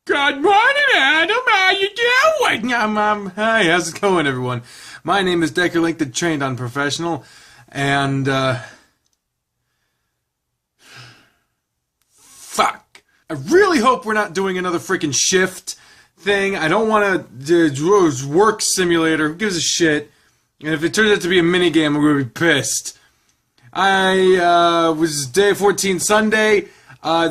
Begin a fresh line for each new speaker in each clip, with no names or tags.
Good morning, Adam. How you doing? Hi, how's it going, everyone? My name is Decker Link, the trained on professional, and fuck. I really hope we're not doing another freaking shift thing. I don't want to do work simulator. Who gives a shit? And if it turns out to be a minigame, I'm gonna be pissed. I was day 14 Sunday.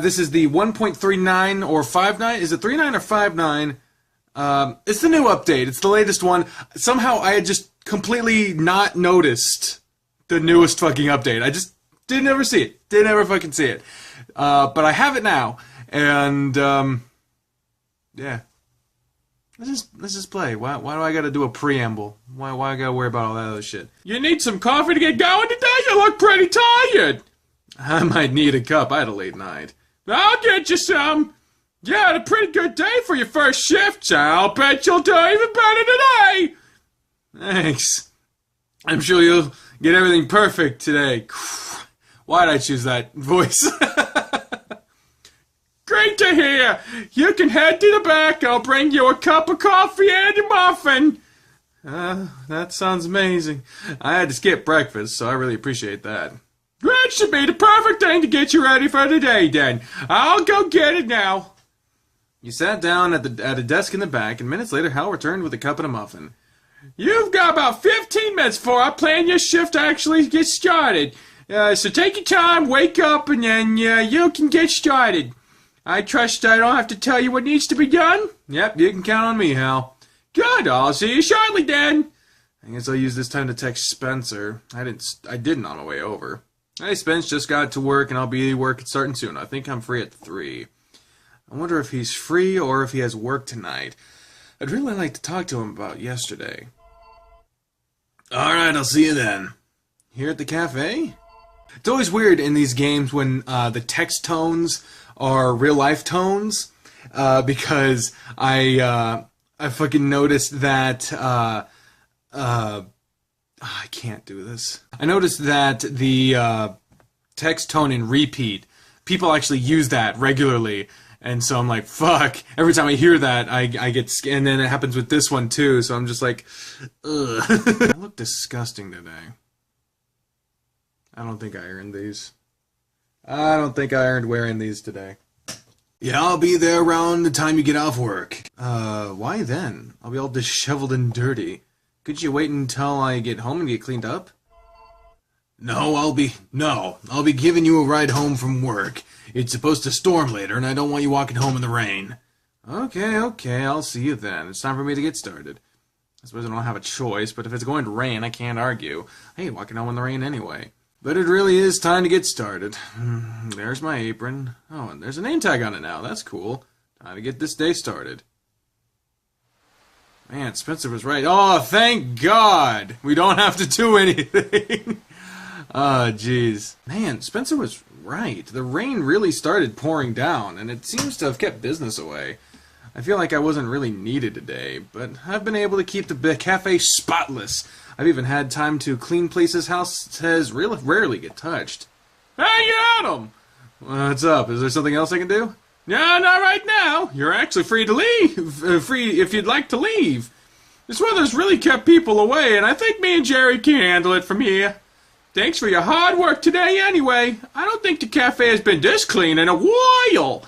This is the 1.39 or 5.9. Is it 3.9 or 5.9? It's the new update. It's the latest one. Somehow I had just completely not noticed the newest fucking update. I just didn't ever see it. Didn't ever fucking see it. But I have it now. And, yeah. Let's just play. Why do I gotta do a preamble? Why I gotta worry about all that other shit? You need some coffee to get going today? You look pretty tired. I might need a cup. I had a late night. I'll get you some. You had a pretty good day for your first shift, so I'll bet you'll do even better today. Thanks. I'm sure you'll get everything perfect today. Why'd I choose that voice? Great to hear. You can head to the back. I'll bring you a cup of coffee and a muffin. That sounds amazing. I had to skip breakfast, so I really appreciate that. That should be the perfect thing to get you ready for the day, then. I'll go get it now. You sat down at a desk in the back, and minutes later, Hal returned with a cup and a muffin. You've got about 15 minutes before I plan your shift to actually get started. So take your time, wake up, and then you can get started. I trust I don't have to tell you what needs to be done? Yep, you can count on me, Hal. Good, I'll see you shortly, then. I guess I'll use this time to text Spencer. I didn't on my way over. Hey, Spence, just got to work, and I'll be working starting soon. I think I'm free at 3. I wonder if he's free or if he has work tonight. I'd really like to talk to him about yesterday. Alright, I'll see you then. Here at the cafe? It's always weird in these games when the text tones are real-life tones, because I fucking noticed that, I can't do this. I noticed that the text tone in repeat, people actually use that regularly, and so I'm like, fuck. Every time I hear that, I get scared, and then it happens with this one too, so I'm just like, ugh. I look disgusting today. I don't think I earned these. I don't think I earned wearing these today. Yeah, I'll be there around the time you get off work. Why then? I'll be all disheveled and dirty. Could you wait until I get home and get cleaned up? No, I'll be giving you a ride home from work. It's supposed to storm later, and I don't want you walking home in the rain. Okay, I'll see you then. It's time for me to get started. I suppose I don't have a choice, but if it's going to rain, I can't argue. I hate walking home in the rain anyway. But it really is time to get started. There's my apron. Oh, and there's a name tag on it now. That's cool. Time to get this day started. Man, Spencer was right. Oh, thank God! We don't have to do anything. Oh, jeez. Man, Spencer was right. The rain really started pouring down, and it seems to have kept business away. I feel like I wasn't really needed today, but I've been able to keep the cafe spotless. I've even had time to clean places houses really rarely get touched. Hey, Adam! What's up? Is there something else I can do? No, not right now. You're actually free to leave. Free if you'd like to leave. This weather's really kept people away, and I think me and Jerry can handle it from here. Thanks for your hard work today anyway. I don't think the cafe has been this clean in a while.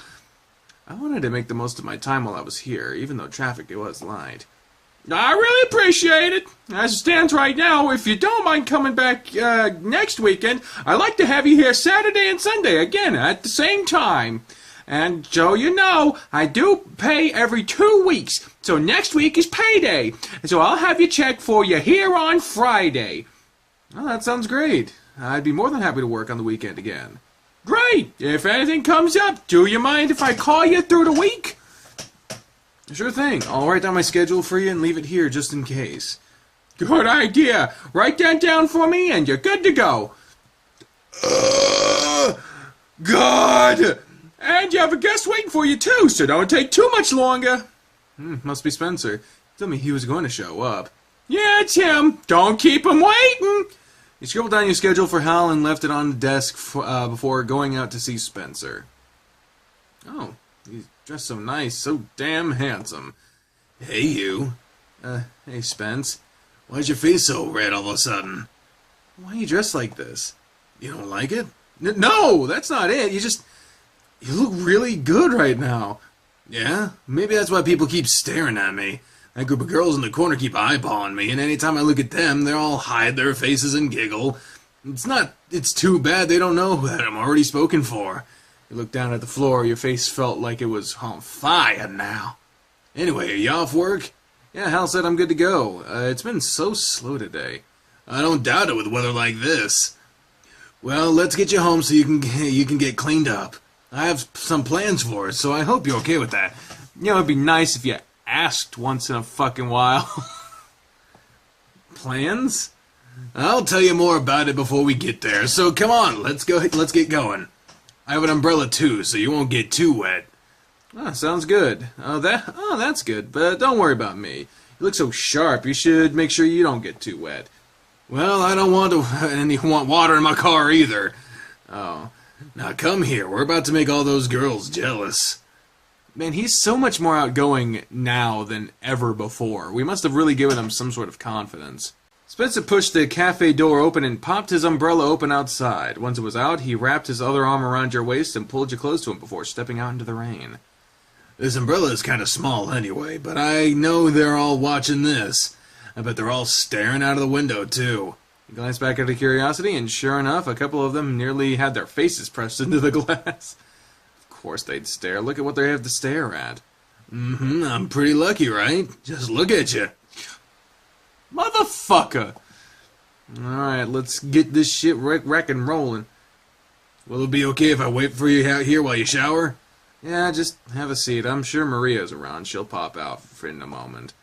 I wanted to make the most of my time while I was here, even though traffic was light. I really appreciate it. As it stands right now, if you don't mind coming back next weekend, I'd like to have you here Saturday and Sunday again at the same time. And so you know, I do pay every 2 weeks, so next week is payday. So I'll have your check for you here on Friday. Well, that sounds great. I'd be more than happy to work on the weekend again. Great! If anything comes up, do you mind if I call you through the week? Sure thing. I'll write down my schedule for you and leave it here just in case. Good idea. Write that down for me and you're good to go. God! And you have a guest waiting for you too, so don't take too much longer. Must be Spencer. Told me he was going to show up. Yeah, it's him. Don't keep him waiting. You scribbled down your schedule for Hal and left it on the desk before going out to see Spencer. Oh, He's dressed so nice, so damn handsome. Hey, you. Hey, Spence. Why's your face so red all of a sudden? Why are you dressed like this? You don't like it? No, that's not it. You look really good right now. Yeah? Maybe that's why people keep staring at me. That group of girls in the corner keep eyeballing me, and anytime I look at them, they all hide their faces and giggle. It's too bad they don't know that I'm already spoken for. You look down at the floor, your face felt like it was on fire now. Anyway, are you off work? Yeah, Hal said I'm good to go. It's been so slow today. I don't doubt it with weather like this. Well, let's get you home so you can get cleaned up. I have some plans for us, so I hope you're okay with that. You know, it'd be nice if you asked once in a fucking while. Plans? I'll tell you more about it before we get there, so come on, let's get going. I have an umbrella too, so you won't get too wet. Ah, sounds good. That's good, but don't worry about me. You look so sharp, you should make sure you don't get too wet. Well, I don't want water in my car either. Oh. Now come here, we're about to make all those girls jealous. Man, he's so much more outgoing now than ever before. We must have really given him some sort of confidence. Spencer pushed the cafe door open and popped his umbrella open outside. Once it was out, he wrapped his other arm around your waist and pulled you close to him before stepping out into the rain. This umbrella is kind of small anyway, but I know they're all watching this. I bet they're all staring out of the window, too. He glanced back out of curiosity, and sure enough, a couple of them nearly had their faces pressed into the glass. Of course they'd stare. Look at what they have to stare at. I'm pretty lucky, right? Just look at you. Motherfucker! Alright, let's get this shit wrecking rolling. Will it be okay if I wait for you out here while you shower? Yeah, just have a seat. I'm sure Maria's around. She'll pop out in a moment.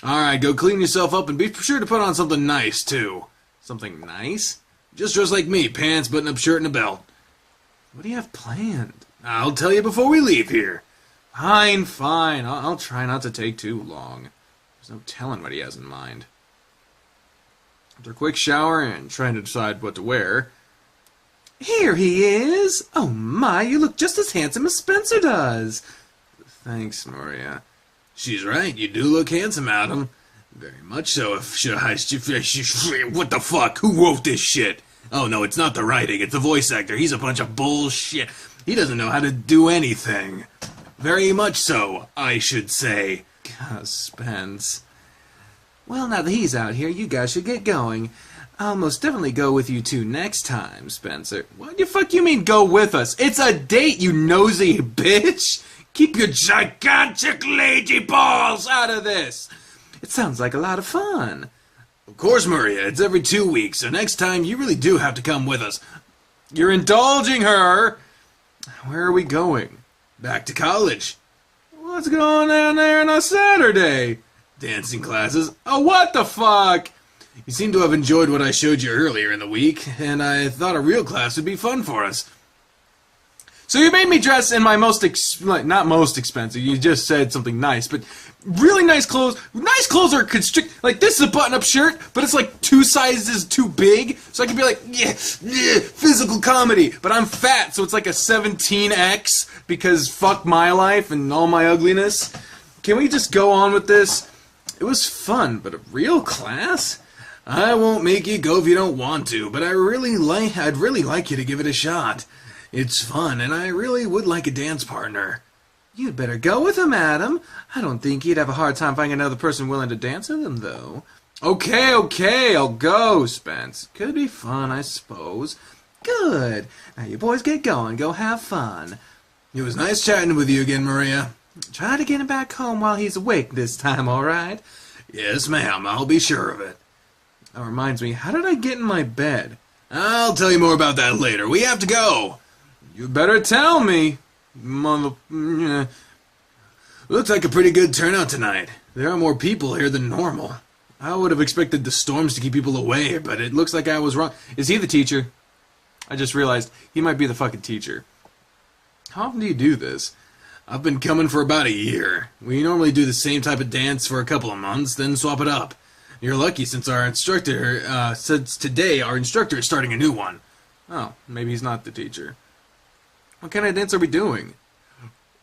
Alright, go clean yourself up and be sure to put on something nice, too. Something nice? Just dress like me, pants, button-up shirt, and a belt. What do you have planned? I'll tell you before we leave here. Fine. I'll try not to take too long. There's no telling what he has in mind. After a quick shower and trying to decide what to wear... Here he is! Oh my, you look just as handsome as Spencer does! Thanks, Maria. She's right, you do look handsome, Adam. Very much so, what the fuck? Who wrote this shit? Oh no, it's not the writing, it's the voice actor. He's a bunch of bullshit. He doesn't know how to do anything. Very much so, I should say. Spence. Well, now that he's out here, you guys should get going. I'll most definitely go with you two next time, Spencer. What the fuck you mean go with us? It's a date, you nosy bitch! Keep your gigantic lady balls out of this! It sounds like a lot of fun. Of course, Maria, it's every 2 weeks, so next time you really do have to come with us. You're indulging her! Where are we going? Back to college. What's going on there on a Saturday? Dancing classes. Oh, what the fuck? You seem to have enjoyed what I showed you earlier in the week, and I thought a real class would be fun for us. So you made me dress in my not most expensive, you just said something nice, but really nice clothes. Nice clothes are like this is a button-up shirt, but it's like 2 sizes too big, so I can be like, yeah, physical comedy, but I'm fat, so it's like a 17X, because fuck my life and all my ugliness. Can we just go on with this? It was fun, but a real class? I won't make you go if you don't want to, but I'd really like you to give it a shot. It's fun, and I really would like a dance partner. You'd better go with him, Adam. I don't think you'd have a hard time finding another person willing to dance with him, though. Okay, I'll go, Spence. Could be fun, I suppose. Good. Now you boys get going. Go have fun. It was nice chatting with you again, Maria. Try to get him back home while he's awake this time, all right? Yes, ma'am. I'll be sure of it. That reminds me, how did I get in my bed? I'll tell you more about that later. We have to go. You better tell me. Looks like a pretty good turnout tonight. There are more people here than normal. I would have expected the storms to keep people away, but it looks like I was wrong. Is he the teacher? I just realized he might be the fucking teacher. How often do you do this? I've been coming for about a year. We normally do the same type of dance for a couple of months, then swap it up. You're lucky since today our instructor is starting a new one. Oh, maybe he's not the teacher. What kind of dance are we doing?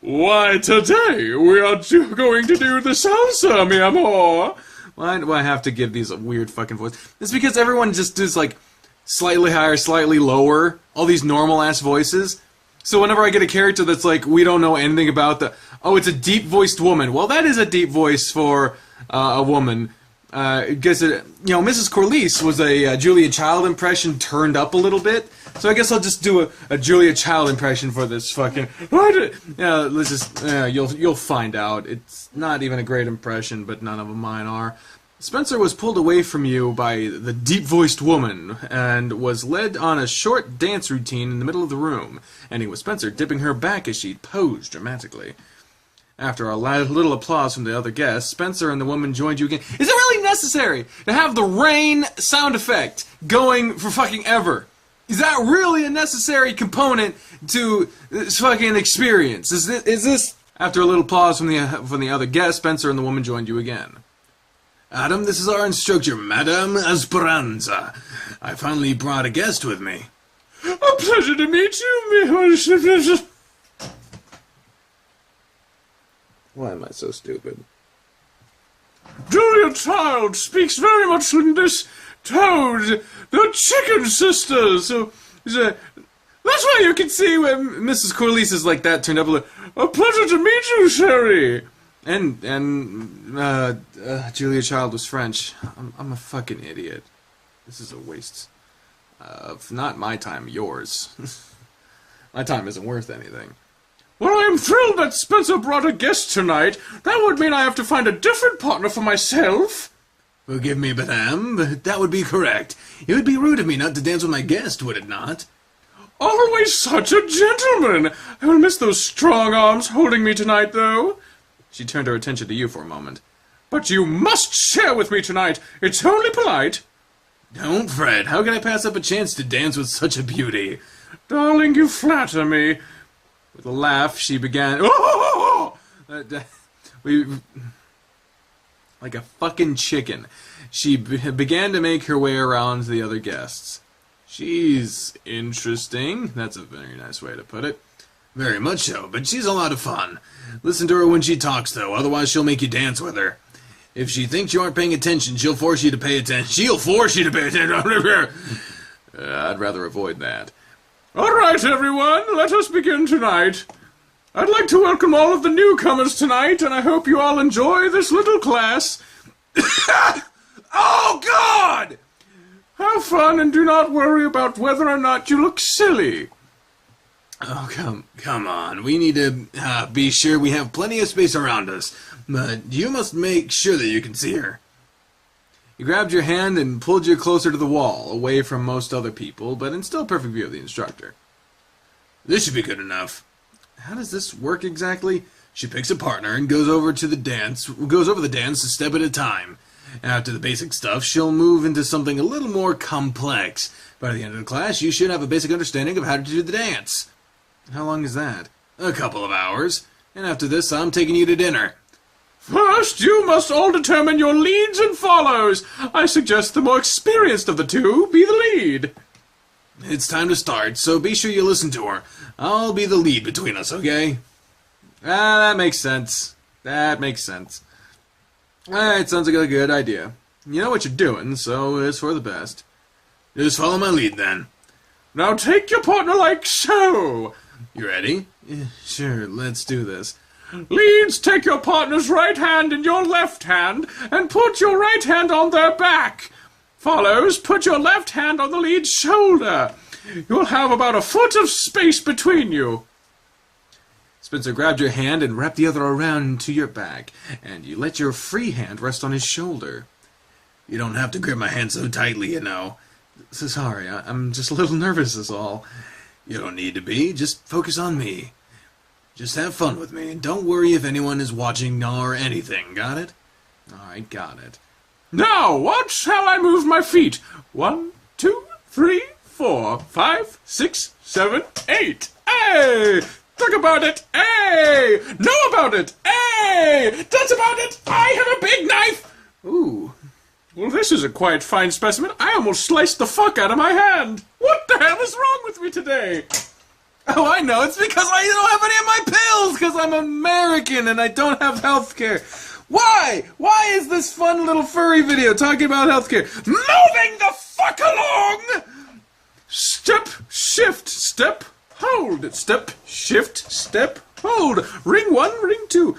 Why, today we are going to do the salsa, mi amor. Why do I have to give these a weird fucking voice? It's because everyone just does, like, slightly higher, slightly lower, all these normal-ass voices. So whenever I get a character that's like, we don't know anything about oh, it's a deep-voiced woman. Well, that is a deep voice for a woman. Because, Mrs. Corliss was a Julia Child impression turned up a little bit. So I guess I'll just do a Julia Child impression for this fucking... let's just... you'll find out. It's not even a great impression, but none of mine are. Spencer was pulled away from you by the deep-voiced woman, and was led on a short dance routine in the middle of the room, ending with Spencer dipping her back as she posed dramatically. After a little applause from the other guests, Spencer and the woman joined you again. Is it really necessary to have the rain sound effect going for fucking ever? Is that really a necessary component to this fucking experience? Is this? After a little pause from the other guests, Spencer and the woman joined you again. Adam, this is our instructor, Madame Esperanza. I finally brought a guest with me. A pleasure to meet you, Why am I so stupid? Julia Child speaks very much in this tone. The chicken sisters. So, that's why you can see when Mrs. Corliss is like that turned up a little. A pleasure to meet you, Sherry. And Julia Child was French. I'm a fucking idiot. This is a waste of not my time, yours. My time isn't worth anything. Well, I am thrilled that Spencer brought a guest tonight. That would mean I have to find a different partner for myself. Forgive me, madame, but that would be correct. It would be rude of me not to dance with my guest, would it not? Always such a gentleman. I will miss those strong arms holding me tonight, though. She turned her attention to you for a moment. But you must share with me tonight. It's only polite. Don't fret. How can I pass up a chance to dance with such a beauty? Darling, you flatter me. With a laugh, she began... like a fucking chicken. She began to make her way around the other guests. She's interesting. That's a very nice way to put it. Very much so, but she's a lot of fun. Listen to her when she talks, though, otherwise she'll make you dance with her. If she thinks you aren't paying attention, she'll force you to pay attention. She'll force you to pay attention. I'd rather avoid that. All right, everyone, let us begin tonight. I'd like to welcome all of the newcomers tonight, and I hope you all enjoy this little class. Oh, God! Have fun and do not worry about whether or not you look silly. Oh, come on. We need to be sure we have plenty of space around us, but you must make sure that you can see her. He grabbed your hand and pulled you closer to the wall, away from most other people, but in still perfect view of the instructor. This should be good enough. How does this work exactly? She picks a partner and goes over the dance a step at a time. After the basic stuff, she'll move into something a little more complex. By the end of the class, you should have a basic understanding of how to do the dance. How long is that? A couple of hours. And after this, I'm taking you to dinner. First, you must all determine your leads and follows. I suggest the more experienced of the two be the lead. It's time to start, so be sure you listen to her. I'll be the lead between us, okay? That makes sense. That makes sense. Alright, sounds like a good idea. You know what you're doing, so it's for the best. Just follow my lead, then. Now take your partner like so. You ready? Yeah, sure, let's do this. Leads, take your partner's right hand in your left hand and put your right hand on their back. Follows, put your left hand on the lead's shoulder. You'll have about a foot of space between you. Spencer grabbed your hand and wrapped the other around to your back, and you let your free hand rest on his shoulder. You don't have to grip my hand so tightly, you know. Sorry, I'm just a little nervous is all. You don't need to be, just focus on me. Just have fun with me, and don't worry if anyone is watching or anything, got it? Alright, got it. Now, watch how I move my feet. 1, 2, 3, 4, 5, 6, 7, 8. Hey! Talk about it! Hey! Know about it! Hey! Dance about it! I have a big knife! Ooh. Well, this is a quite fine specimen. I almost sliced the fuck out of my hand. What the hell is wrong with me today? Oh, I know. It's because I don't have any of my pills because I'm American and I don't have health care. Why? Why is this fun little furry video talking about healthcare? Moving the fuck along! Step, shift, step, hold. Step, shift, step, hold. Ring 1, ring 2.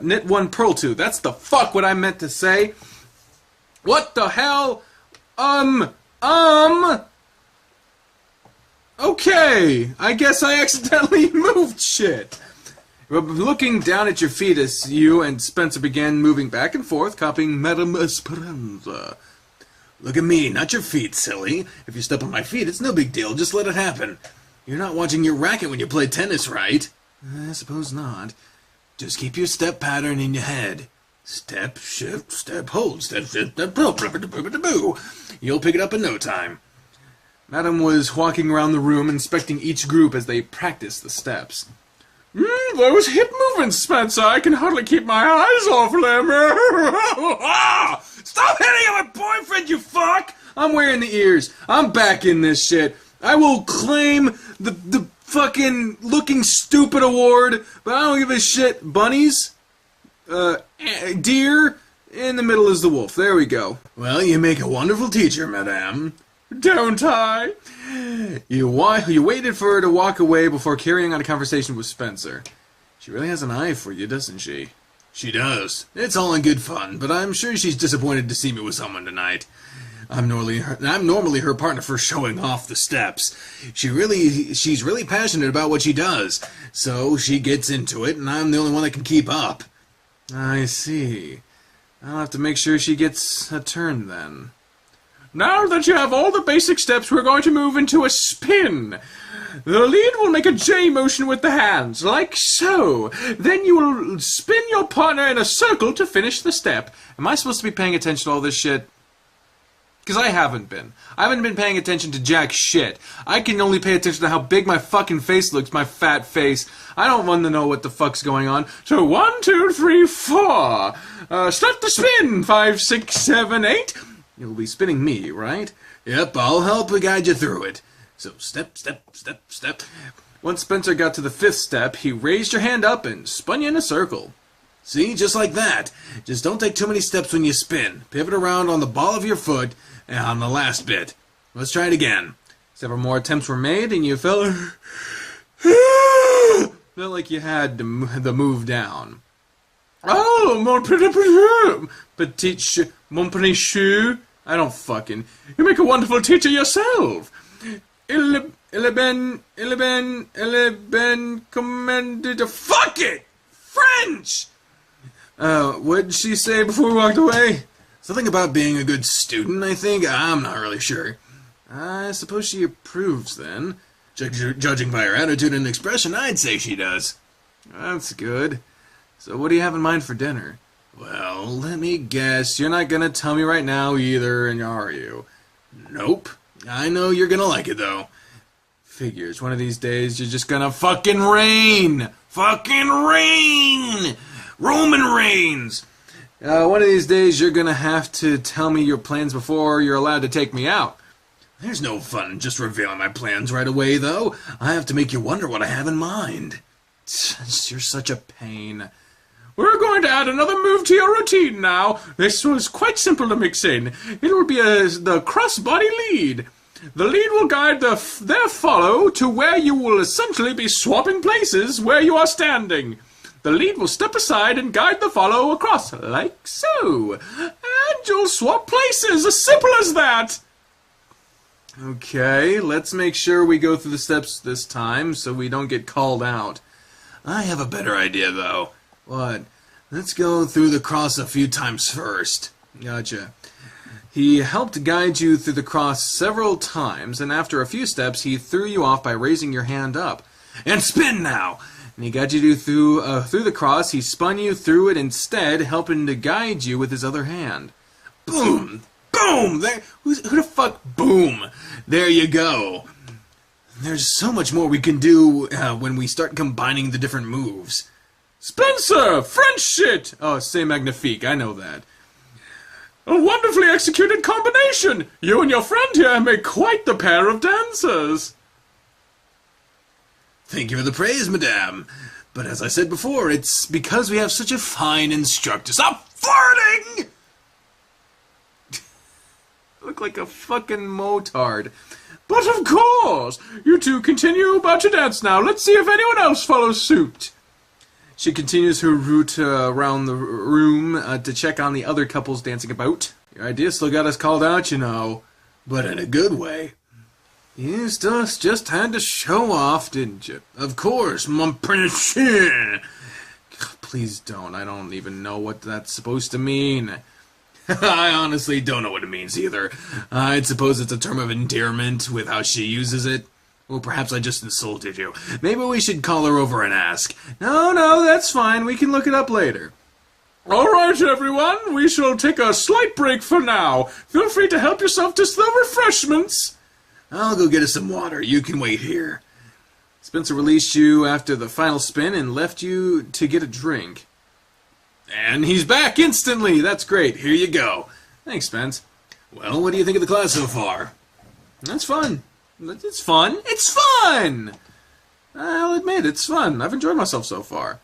Knit 1, purl 2. That's the fuck what I meant to say. What the hell? Okay, I guess I accidentally moved shit. Looking down at your feet as you and Spencer began moving back and forth, copying Madame Esperanza. Look at me, not your feet, silly. If you step on my feet, it's no big deal. Just let it happen. You're not watching your racket when you play tennis, right? I suppose not. Just keep your step pattern in your head. Step, shift, step, hold, step, shift, step, boo. You'll pick it up in no time. Madam was walking around the room, inspecting each group as they practiced the steps. Those hip movements, Spencer. I can hardly keep my eyes off them. Stop hitting my boyfriend, you fuck! I'm wearing the ears. I'm back in this shit. I will claim the fucking looking stupid award, but I don't give a shit. Bunnies? Deer? In the middle is the wolf. There we go. Well, you make a wonderful teacher, madame. Don't I? You waited for her to walk away before carrying on a conversation with Spencer. She really has an eye for you, doesn't she? She does. It's all in good fun, but I'm sure she's disappointed to see me with someone tonight. I'm normally her partner for showing off the steps. She's really passionate about what she does, so she gets into it, and I'm the only one that can keep up. I see. I'll have to make sure she gets a turn then. Now that you have all the basic steps, we're going to move into a spin. The lead will make a J motion with the hands, like so. Then you will spin your partner in a circle to finish the step. Am I supposed to be paying attention to all this shit? Because I haven't been. I haven't been paying attention to jack shit. I can only pay attention to how big my fucking face looks, my fat face. I don't want to know what the fuck's going on. So 1, 2, 3, 4. Start the spin. 5, 6, 7, 8. You'll be spinning me, right? Yep, I'll help guide you through it. So step, step, step, step. Once Spencer got to the 5th step, he raised your hand up and spun you in a circle. See, just like that. Just don't take too many steps when you spin. Pivot around on the ball of your foot and on the last bit. Let's try it again. Several more attempts were made and you felt like you had the move down. Oh, mon petit chou. I don't fucking... You make a wonderful teacher yourself. Il ben commanded... Fuck it! French! What did she say before we walked away? Something about being a good student, I think? I'm not really sure. I suppose she approves, then. Judging by her attitude and expression, I'd say she does. That's good. So what do you have in mind for dinner? Well, let me guess. You're not gonna tell me right now either, and are you? Nope. I know you're gonna like it, though. Figures. One of these days, you're just gonna fucking reign! Fucking reign! Roman Reigns! One of these days, you're gonna have to tell me your plans before you're allowed to take me out. There's no fun in just revealing my plans right away, though. I have to make you wonder what I have in mind. You're such a pain. We're going to add another move to your routine now. This was quite simple to mix in. It will be the cross-body lead. The lead will guide their follow to where you will essentially be swapping places where you are standing. The lead will step aside and guide the follow across, like so. And you'll swap places, as simple as that. Okay, let's make sure we go through the steps this time so we don't get called out. I have a better idea, though. What? Let's go through the cross a few times first. Gotcha. He helped guide you through the cross several times, and after a few steps, he threw you off by raising your hand up. And spin now! And he got you through the cross. He spun you through it instead, helping to guide you with his other hand. Boom! Boom! There. Who the fuck? Boom! There you go. There's so much more we can do when we start combining the different moves. Spencer! French shit! Oh, c'est magnifique. I know that. A wonderfully executed combination! You and your friend here make quite the pair of dancers. Thank you for the praise, madame. But as I said before, it's because we have such a fine instructor. Stop farting! Look like a fucking motard. But of course! You two continue about your dance now. Let's see if anyone else follows suit. She continues her route around the room to check on the other couples dancing about. Your idea still got us called out, you know. But in a good way. You just had to show off, didn't you? Of course, mon prince. Please don't. I don't even know what that's supposed to mean. I honestly don't know what it means either. I suppose it's a term of endearment with how she uses it. Or perhaps I just insulted you. Maybe we should call her over and ask. No, that's fine. We can look it up later. All right, everyone. We shall take a slight break for now. Feel free to help yourself to the refreshments. I'll go get us some water. You can wait here. Spencer released you after the final spin and left you to get a drink. And he's back instantly. That's great. Here you go. Thanks, Spence. Well, what do you think of the class so far? That's fun. It's fun. It's fun! I'll admit, it's fun. I've enjoyed myself so far.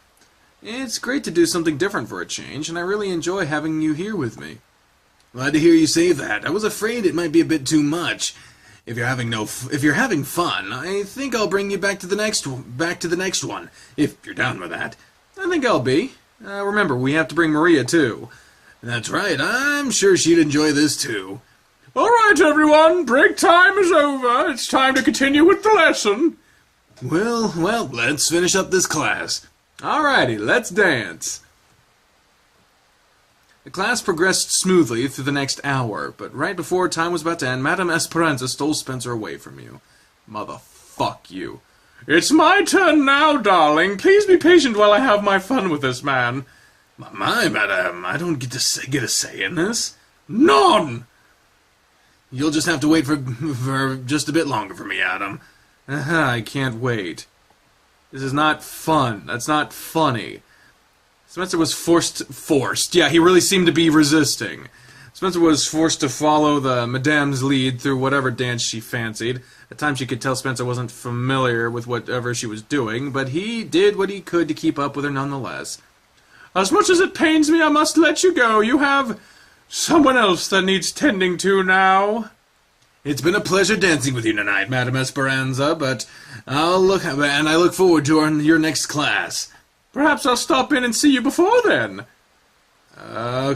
It's great to do something different for a change, and I really enjoy having you here with me. Glad to hear you say that. I was afraid it might be a bit too much. If you're having fun, I think I'll bring you back to the next one. If you're down with that. I think I'll be. Remember, we have to bring Maria, too. That's right. I'm sure she'd enjoy this, too. All right, everyone. Break time is over. It's time to continue with the lesson. Well, let's finish up this class. Alrighty, let's dance. The class progressed smoothly through the next hour, but right before time was about to end, Madame Esperanza stole Spencer away from you. Motherfuck you. It's my turn now, darling. Please be patient while I have my fun with this man. My, madame, I don't get a say in this. None! You'll just have to wait for just a bit longer for me, Adam. I can't wait. This is not fun. That's not funny. Spencer was forced. Yeah, he really seemed to be resisting. Spencer was forced to follow the Madame's lead through whatever dance she fancied. At times she could tell Spencer wasn't familiar with whatever she was doing, but he did what he could to keep up with her nonetheless. As much as it pains me, I must let you go. You have someone else that needs tending to now. It's been a pleasure dancing with you tonight, Madame Esperanza, but I look forward to your next class. Perhaps I'll stop in and see you before then.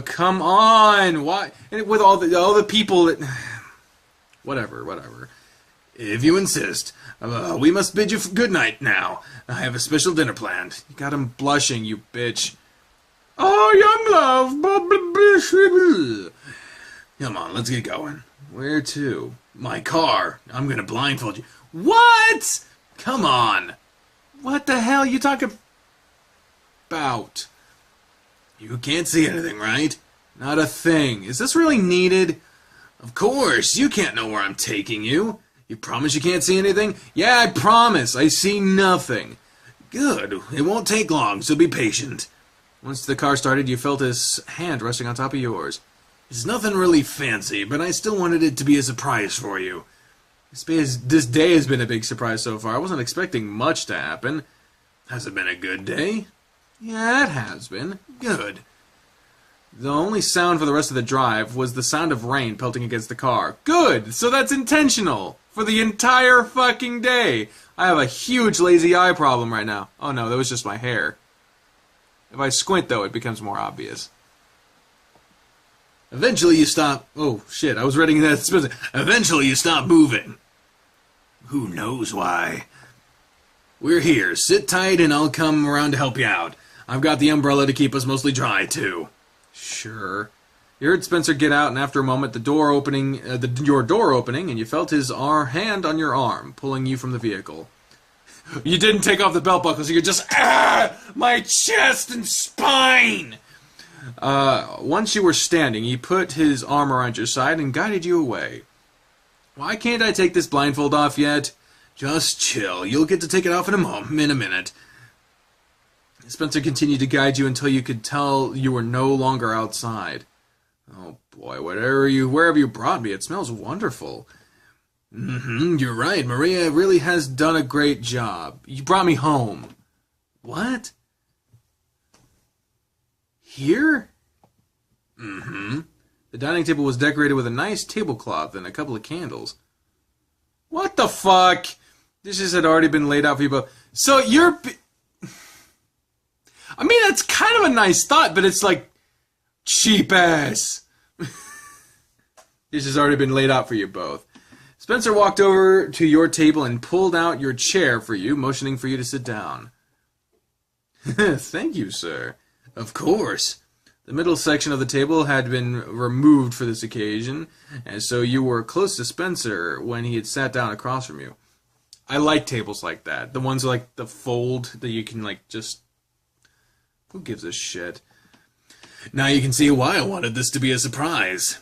Come on. Why? With all the people that... Whatever. If you insist. We must bid you good night now. I have a special dinner planned. You got him blushing, you bitch. Oh, young love. Come on, let's get going. Where to? My car. I'm gonna blindfold you. What? Come on. What the hell you talking about? You can't see anything, right? Not a thing. Is this really needed? Of course. You can't know where I'm taking you. You promise you can't see anything? Yeah, I promise. I see nothing. Good. It won't take long, so be patient. Once the car started, you felt his hand resting on top of yours. It's nothing really fancy, but I still wanted it to be a surprise for you. This day has been a big surprise so far. I wasn't expecting much to happen. Has it been a good day? Yeah, it has been. Good. The only sound for the rest of the drive was the sound of rain pelting against the car. Good! So that's intentional! For the entire fucking day! I have a huge lazy eye problem right now. Oh no, that was just my hair. If I squint, though, it becomes more obvious. Eventually you stop... Oh, shit, I was reading that. Eventually you stop moving. Who knows why? We're here. Sit tight and I'll come around to help you out. I've got the umbrella to keep us mostly dry, too. Sure. You heard Spencer get out, and after a moment, your door opening, and you felt his hand on your arm, pulling you from the vehicle. You didn't take off the belt buckle, so you're just, my chest and spine! Once you were standing, he put his arm around your side and guided you away. Why can't I take this blindfold off yet? Just chill. You'll get to take it off in a minute. Spencer continued to guide you until you could tell you were no longer outside. Oh boy, wherever you brought me, it smells wonderful. You're right. Maria really has done a great job. You brought me home. What? Here? The dining table was decorated with a nice tablecloth and a couple of candles. What the fuck? Dishes had already been laid out for you both. So you're... I mean, that's kind of a nice thought, but it's like... cheap ass. Dishes already been laid out for you both. Spencer walked over to your table and pulled out your chair for you, motioning for you to sit down. Thank you, sir. Of course. The middle section of the table had been removed for this occasion, and so you were close to Spencer when he had sat down across from you. I like tables like that. The ones like the fold that you can like just... Who gives a shit? Now you can see why I wanted this to be a surprise.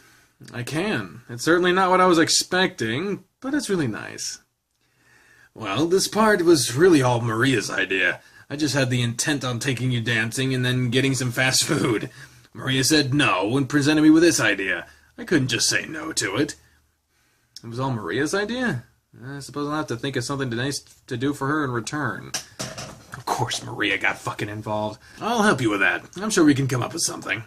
I can. It's certainly not what I was expecting, but it's really nice. Well, this part was really all Maria's idea. I just had the intent on taking you dancing and then getting some fast food. Maria said no and presented me with this idea. I couldn't just say no to it. It was all Maria's idea? I suppose I'll have to think of something nice to do for her in return. Of course Maria got fucking involved. I'll help you with that. I'm sure we can come up with something.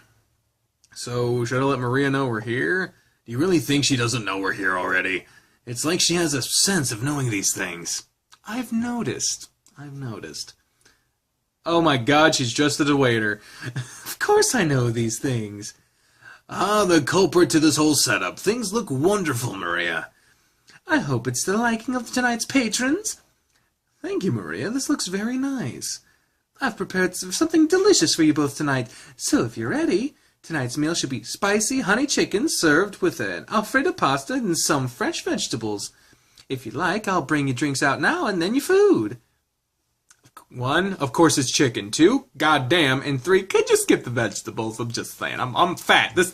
So, should I let Maria know we're here? Do you really think she doesn't know we're here already? It's like she has a sense of knowing these things. I've noticed. Oh my god, she's just a waiter. Of course I know these things. Ah, the culprit to this whole setup. Things look wonderful, Maria. I hope it's the liking of tonight's patrons. Thank you, Maria. This looks very nice. I've prepared something delicious for you both tonight, so if you're ready, tonight's meal should be spicy honey chicken served with an Alfredo pasta and some fresh vegetables. If you like, I'll bring your drinks out now and then your food. 1, of course it's chicken. 2, goddamn. And 3, could you skip the vegetables? I'm just saying. I'm fat. This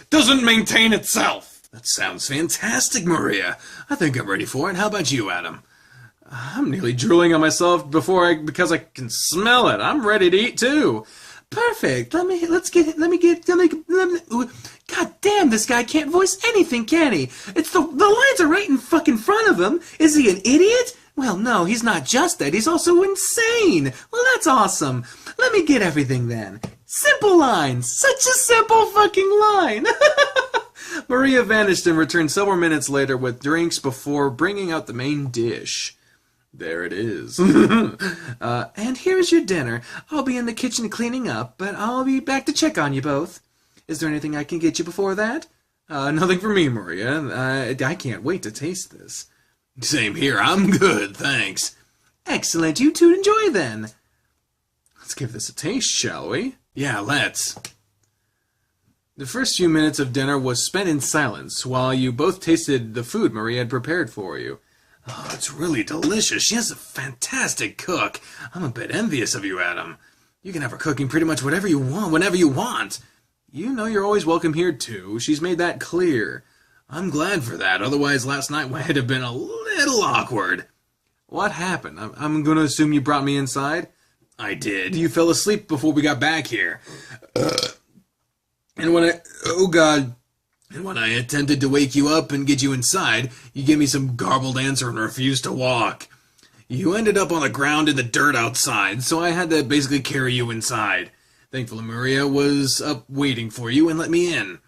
doesn't maintain itself. That sounds fantastic, Maria. I think I'm ready for it. How about you, Adam? I'm nearly drooling on myself because I can smell it. I'm ready to eat too. Perfect. God damn, this guy can't voice anything, can he? It's the lines are right in fucking front of him. Is he an idiot? Well, no, he's not just that. He's also insane. Well, that's awesome. Let me get everything then. Simple lines. Such a simple fucking line. Maria vanished and returned several minutes later with drinks before bringing out the main dish. There it is. And here's your dinner. I'll be in the kitchen cleaning up, but I'll be back to check on you both. Is there anything I can get you before that? Nothing for me, Maria. I can't wait to taste this. Same here. I'm good, thanks. Excellent. You two enjoy then. Let's give this a taste, shall we? Yeah, let's. The first few minutes of dinner was spent in silence while you both tasted the food Maria had prepared for you. Oh, it's really delicious. She is a fantastic cook. I'm a bit envious of you, Adam. You can have her cooking pretty much whatever you want, whenever you want. You know you're always welcome here, too. She's made that clear. I'm glad for that, otherwise last night might have been a little awkward. What happened? I'm going to assume you brought me inside? I did. You fell asleep before we got back here. And when I attempted to wake you up and get you inside, you gave me some garbled answer and refused to walk. You ended up on the ground in the dirt outside, so I had to basically carry you inside. Thankfully, Maria was up waiting for you and let me in.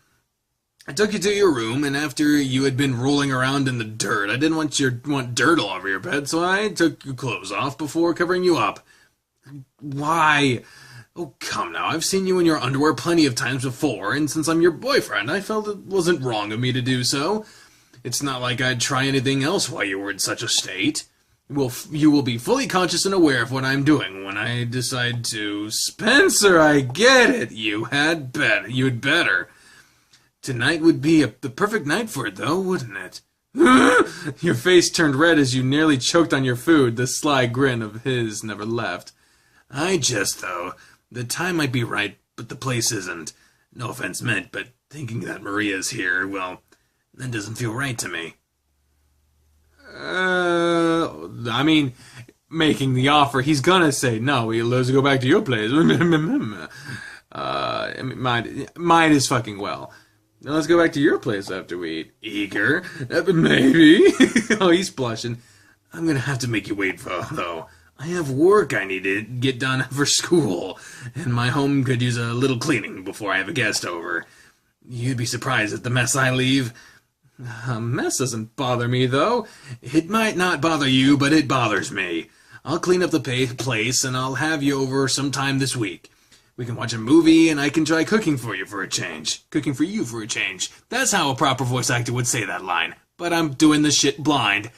I took you to your room, and after you had been rolling around in the dirt, I didn't want dirt all over your bed, so I took your clothes off before covering you up. Why? Oh, come now, I've seen you in your underwear plenty of times before, and since I'm your boyfriend, I felt it wasn't wrong of me to do so. It's not like I'd try anything else while you were in such a state. You will be fully conscious and aware of what I'm doing when I decide to... Spencer, I get it. You'd better. Tonight would be the perfect night for it, though, wouldn't it? Your face turned red as you nearly choked on your food. The sly grin of his never left. The time might be right, but the place isn't. No offense meant, but thinking that Maria's here, well, that doesn't feel right to me. Making the offer, he's gonna say no. Let's go back to your place. Might as fucking well. Now let's go back to your place after we eat. Eager? Maybe. Oh, he's blushing. I'm gonna have to make you wait, though. I have work I need to get done for school, and my home could use a little cleaning before I have a guest over. You'd be surprised at the mess I leave. A mess doesn't bother me, though. It might not bother you, but it bothers me. I'll clean up the place, and I'll have you over sometime this week. We can watch a movie, and I can try cooking for you for a change. Cooking for you for a change. That's how a proper voice actor would say that line. But I'm doing this shit blind.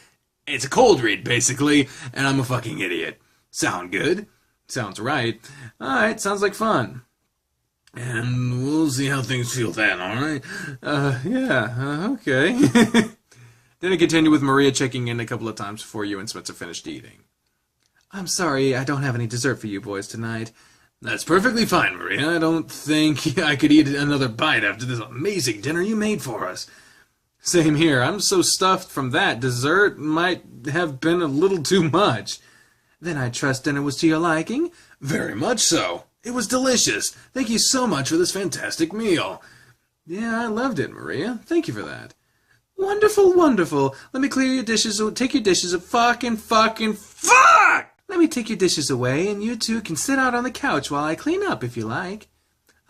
It's a cold read, basically, and I'm a fucking idiot. Sound good? Sounds right. Alright, sounds like fun. And we'll see how things feel then, alright? Okay. Then it continued with Maria checking in a couple of times before you and Spencer finished eating. I'm sorry, I don't have any dessert for you boys tonight. That's perfectly fine, Maria. I don't think I could eat another bite after this amazing dinner you made for us. Same here. I'm so stuffed from that. Dessert might have been a little too much. Then I trust dinner was to your liking? Very much so. It was delicious. Thank you so much for this fantastic meal. Yeah, I loved it, Maria. Thank you for that. Wonderful, wonderful. Let me clear your dishes. Take your dishes. Fuck! Let me take your dishes away, and you two can sit out on the couch while I clean up, if you like.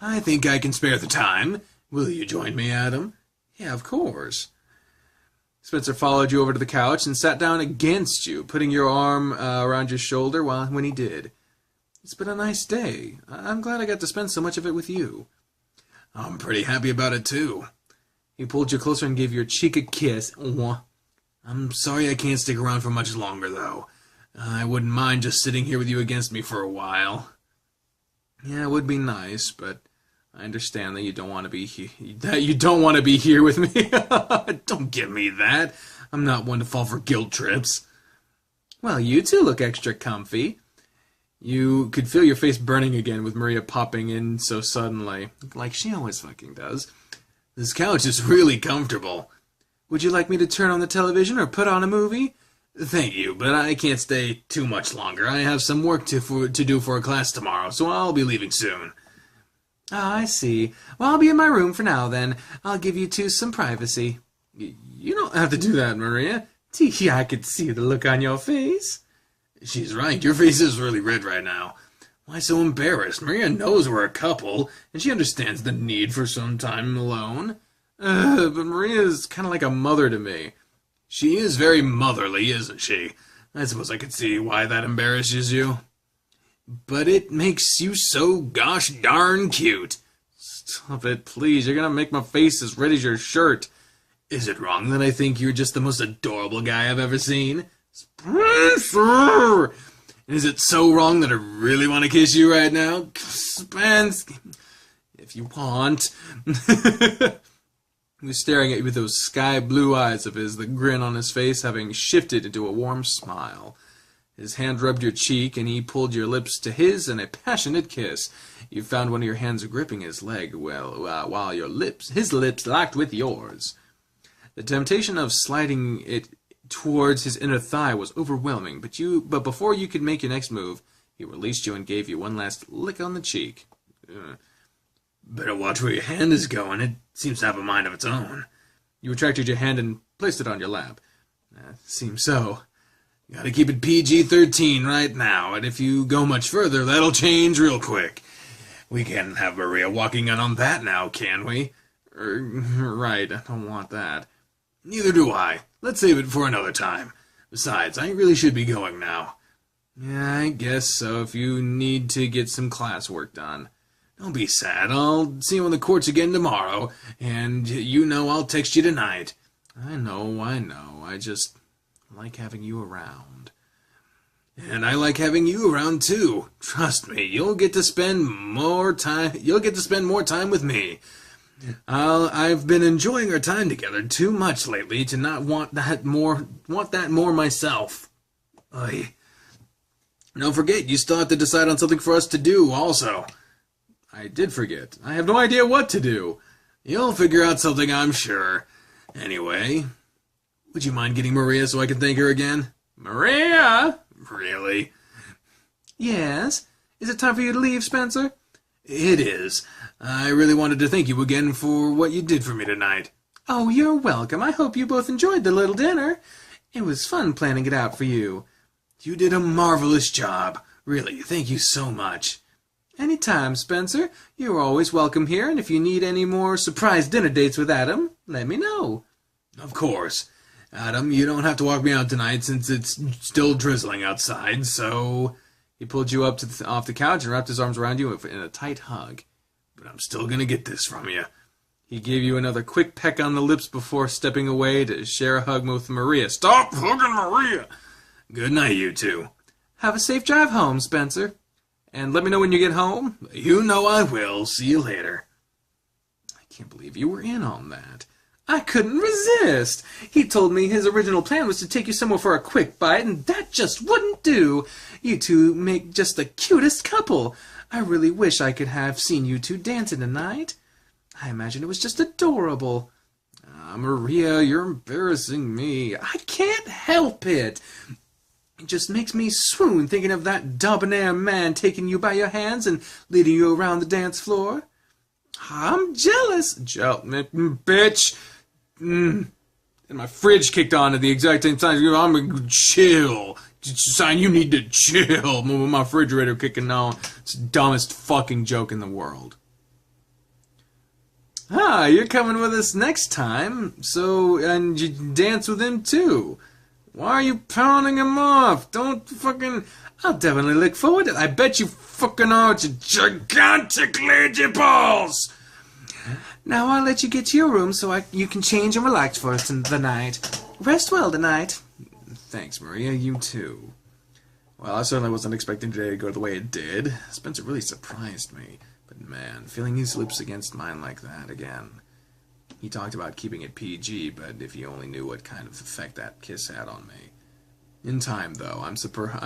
I think I can spare the time. Will you join me, Adam? Yeah, of course. Spencer followed you over to the couch and sat down against you, putting your arm around your shoulder when he did. It's been a nice day. I'm glad I got to spend so much of it with you. I'm pretty happy about it, too. He pulled you closer and gave your cheek a kiss. I'm sorry I can't stick around for much longer, though. I wouldn't mind just sitting here with you against me for a while. Yeah, it would be nice, but I understand that you don't want to be here with me. Don't give me that. I'm not one to fall for guilt trips. Well, you two look extra comfy. You could feel your face burning again with Maria popping in so suddenly, like she always fucking does. This couch is really comfortable. Would you like me to turn on the television or put on a movie? Thank you, but I can't stay too much longer. I have some work to do for a class tomorrow, so I'll be leaving soon. Ah, I see. Well, I'll be in my room for now, then. I'll give you two some privacy. You don't have to do that, Maria. Gee, I could see the look on your face. She's right. Your face is really red right now. Why so embarrassed? Maria knows we're a couple, and she understands the need for some time alone. But Maria's kind of like a mother to me. She is very motherly, isn't she? I suppose I could see why that embarrasses you. But it makes you so gosh darn cute. Stop it, please. You're gonna make my face as red as your shirt. Is it wrong that I think you're just the most adorable guy I've ever seen? Spencer! Is it so wrong that I really want to kiss you right now? Spence! If you want. He was staring at you with those sky-blue eyes of his, the grin on his face having shifted into a warm smile. His hand rubbed your cheek, and he pulled your lips to his in a passionate kiss. You found one of your hands gripping his leg, while his lips locked with yours. The temptation of sliding it towards his inner thigh was overwhelming, but before you could make your next move, he released you and gave you one last lick on the cheek. Better watch where your hand is going. It seems to have a mind of its own. You retracted your hand and placed it on your lap. Seems so. Gotta keep it PG-13 right now, and if you go much further, that'll change real quick. We can't have Maria walking in on that now, can we? Right, I don't want that. Neither do I. Let's save it for another time. Besides, I really should be going now. Yeah, I guess so, if you need to get some classwork done. Don't be sad. I'll see you in the courts again tomorrow, and you know I'll text you tonight. I know. I just like having you around. And I like having you around, too. Trust me, you'll get to spend more time with me. I've been enjoying our time together too much lately to not want that more myself. Don't forget, you still have to decide on something for us to do, also. I did forget. I have no idea what to do. You'll figure out something, I'm sure. Anyway, would you mind getting Maria so I can thank her again? Maria? Really? Yes? Is it time for you to leave, Spencer? It is. I really wanted to thank you again for what you did for me tonight. Oh, you're welcome. I hope you both enjoyed the little dinner. It was fun planning it out for you. You did a marvelous job. Really, thank you so much. Anytime, Spencer. You're always welcome here, and if you need any more surprise dinner dates with Adam, let me know. Of course. Adam, you don't have to walk me out tonight since it's still drizzling outside, so... He pulled you up off the couch and wrapped his arms around you in a tight hug. But I'm still gonna get this from you. He gave you another quick peck on the lips before stepping away to share a hug with Maria. Stop hugging Maria! Good night, you two. Have a safe drive home, Spencer. And let me know when you get home. You know I will. See you later. I can't believe you were in on that. I couldn't resist. He told me his original plan was to take you somewhere for a quick bite, and that just wouldn't do. You two make just the cutest couple. I really wish I could have seen you two dancing tonight. I imagine it was just adorable. Maria, you're embarrassing me. I can't help it. It just makes me swoon thinking of that debonair man taking you by your hands and leading you around the dance floor. I'm jealous. Bitch. And my fridge kicked on at the exact same time. I'm chill. Sign, you need to chill. My refrigerator kicking on. It's the dumbest fucking joke in the world. Ah, you're coming with us next time. And you dance with him too. Why are you pounding him off? Don't fucking... I'll definitely look forward to it. I bet you fucking are with your gigantic lady balls. Now I'll let you get to your room so you can change and relax for us the night. Rest well tonight. Thanks, Maria. You too. Well, I certainly wasn't expecting today to go the way it did. Spencer really surprised me. But man, feeling his lips against mine like that again. He talked about keeping it PG, but if you only knew what kind of effect that kiss had on me. In time, though, I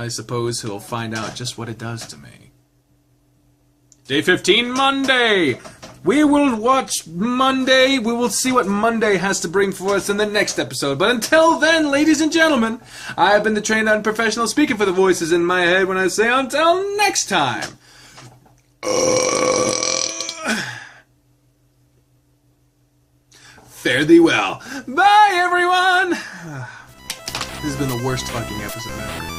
suppose he'll find out just what it does to me. Day 15, Monday! We will watch Monday. We will see what Monday has to bring for us in the next episode. But until then, ladies and gentlemen, I have been the trained unprofessional speaker for the voices in my head when I say until next time. Fare thee well. Bye, everyone! This has been the worst fucking episode ever.